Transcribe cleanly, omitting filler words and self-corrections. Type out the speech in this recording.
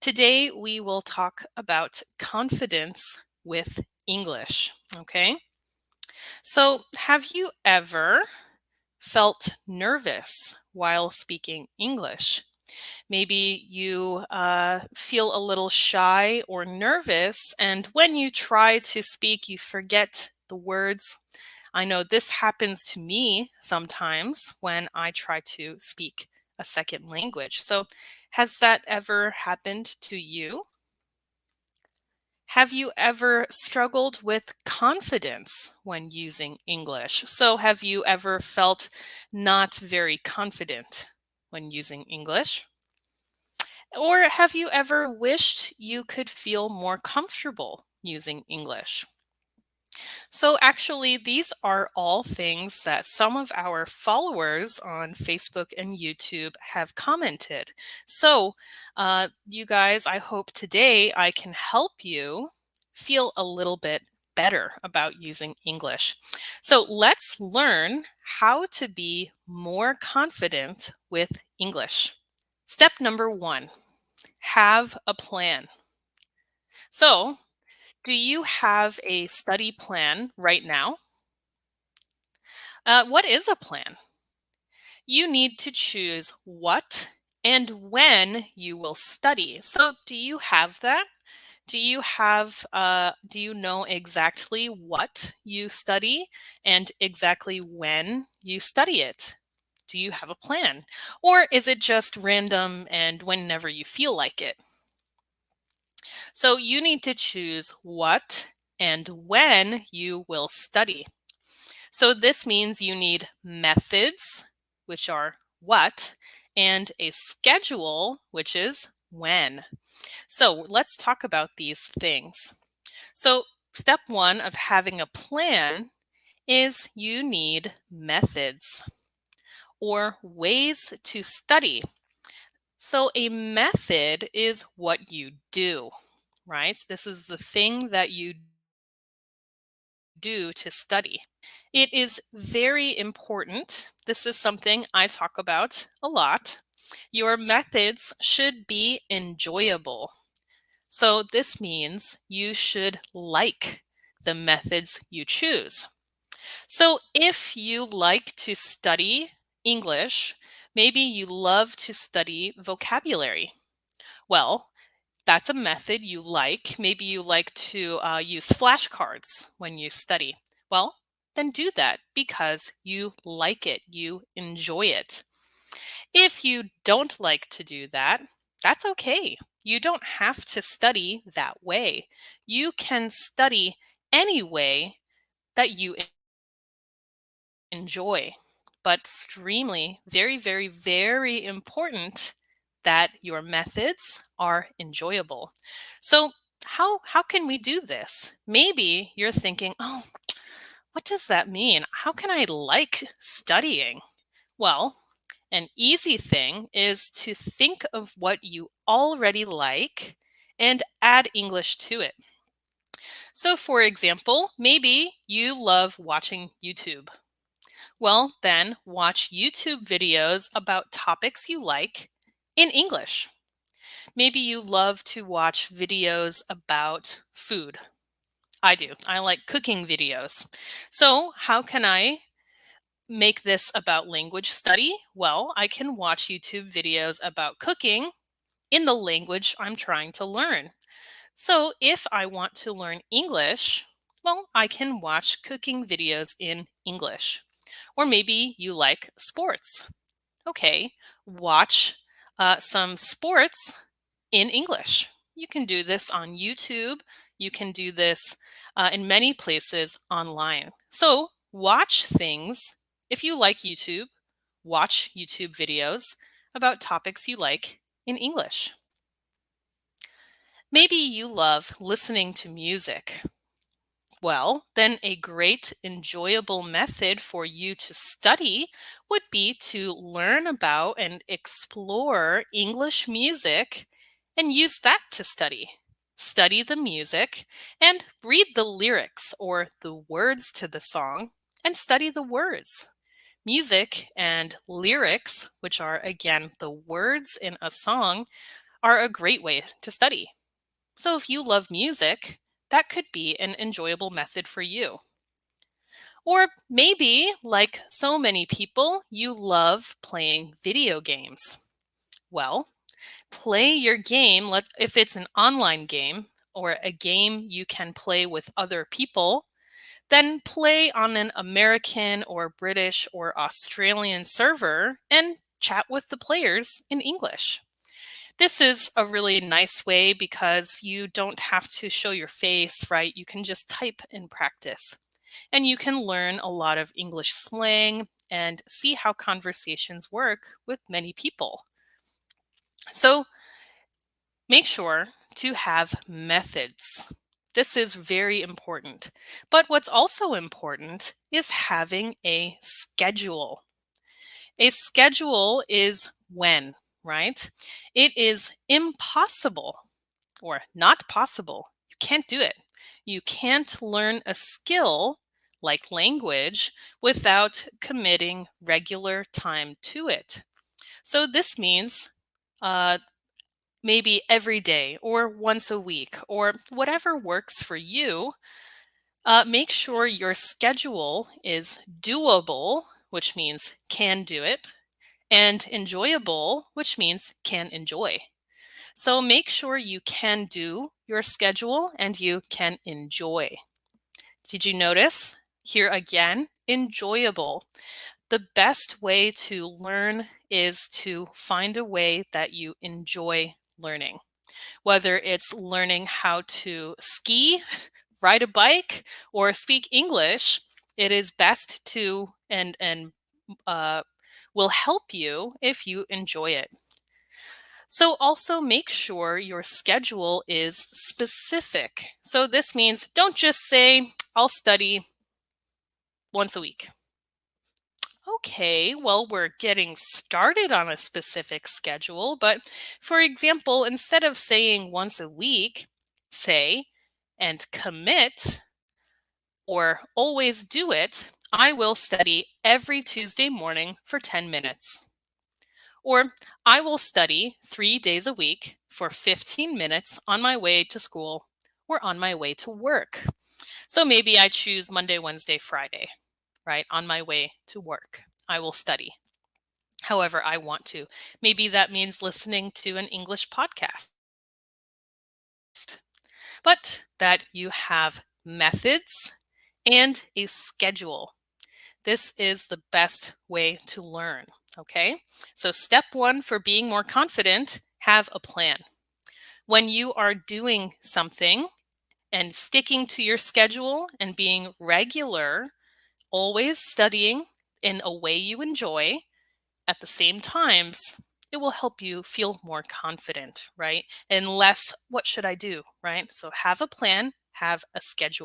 Today we will talk about confidence with English, okay? So, have you ever felt nervous while speaking English? Maybe you feel a little shy or nervous, and when you try to speak, you forget the words. I know this happens to me sometimes when I try to speak a second language. So, has that ever happened to you? Have you ever struggled with confidence when using English? So, have you ever felt not very confident when using English? Or have you ever wished you could feel more comfortable using English? So, actually, these are all things that some of our followers on Facebook and YouTube have commented. So, you guys, I hope today I can help you feel a little bit better about using English. So, let's learn how to be more confident with English. Step number one, have a plan. So, do you have a study plan right now? What is a plan? You need to choose what and when you will study. So, do you have that? Do you know exactly what you study and exactly when you study it? Do you have a plan? Or is it just random and whenever you feel like it? So, you need to choose what and when you will study. So this means you need methods, which are what, and a schedule, which is when. So let's talk about these things. So step one of having a plan is you need methods or ways to study. So a method is what you do, right? This is the thing that you do to study. It is very important. This is something I talk about a lot. Your methods should be enjoyable. So, this means you should like the methods you choose. So, if you like to study English, maybe you love to study vocabulary. Well, that's a method you like. Maybe you like to use flashcards when you study. Well, then do that because you like it, you enjoy it. If you don't like to do that, that's okay. You don't have to study that way. You can study any way that you enjoy, but extremely, very, very, very important that your methods are enjoyable. So, how can we do this? Maybe you're thinking, "Oh, what does that mean? How can I like studying?" Well, an easy thing is to think of what you already like and add English to it. So, for example, maybe you love watching YouTube. Well, then watch YouTube videos about topics you like in English. Maybe you love to watch videos about food. I do. I like cooking videos. So, how can I make this about language study? Well, I can watch YouTube videos about cooking in the language I'm trying to learn. So, if I want to learn English, well, I can watch cooking videos in English. Or maybe you like sports. Okay, watch some sports in English. You can do this on YouTube. You can do this in many places online. So, watch things. If you like YouTube, watch YouTube videos about topics you like in English. Maybe you love listening to music. Well, then a great, enjoyable method for you to study would be to learn about and explore English music and use that to study. Study the music and read the lyrics or the words to the song and study the words. Music and lyrics, which are again the words in a song, are a great way to study. So if you love music, that could be an enjoyable method for you. Or maybe, like so many people, you love playing video games. Well, play your game, if it's an online game or a game you can play with other people, then play on an American or British or Australian server and chat with the players in English. This is a really nice way because you don't have to show your face, right? You can just type and practice. And you can learn a lot of English slang and see how conversations work with many people. So make sure to have methods. This is very important. But what's also important is having a schedule. A schedule is when, right? It is impossible or not possible. You can't do it. You can't learn a skill like language without committing regular time to it. So this means uh, maybe every day or once a week or whatever works for you. Make sure your schedule is doable, which means can do it, and enjoyable, which means can enjoy. So make sure you can do your schedule and you can enjoy. Did you notice? Here again, enjoyable. The best way to learn is to find a way that you enjoy learning. Whether it's learning how to ski, ride a bike, or speak English, it is best to and uh, will help you if you enjoy it. So also make sure your schedule is specific. So this means don't just say, I'll study once a week. Okay, well, we're getting started on a specific schedule, but for example, instead of saying once a week, say and commit or always do it, I will study every Tuesday morning for 10 minutes. Or I will study 3 days a week for 15 minutes on my way to school or on my way to work. So maybe I choose Monday, Wednesday, Friday, right? On my way to work, I will study however I want to. Maybe that means listening to an English podcast, but that you have methods and a schedule. This is the best way to learn, okay? So step one for being more confident, have a plan. When you are doing something and sticking to your schedule and being regular, always studying in a way you enjoy at the same times, it will help you feel more confident, right? And less, what should I do, right? So have a plan, have a schedule.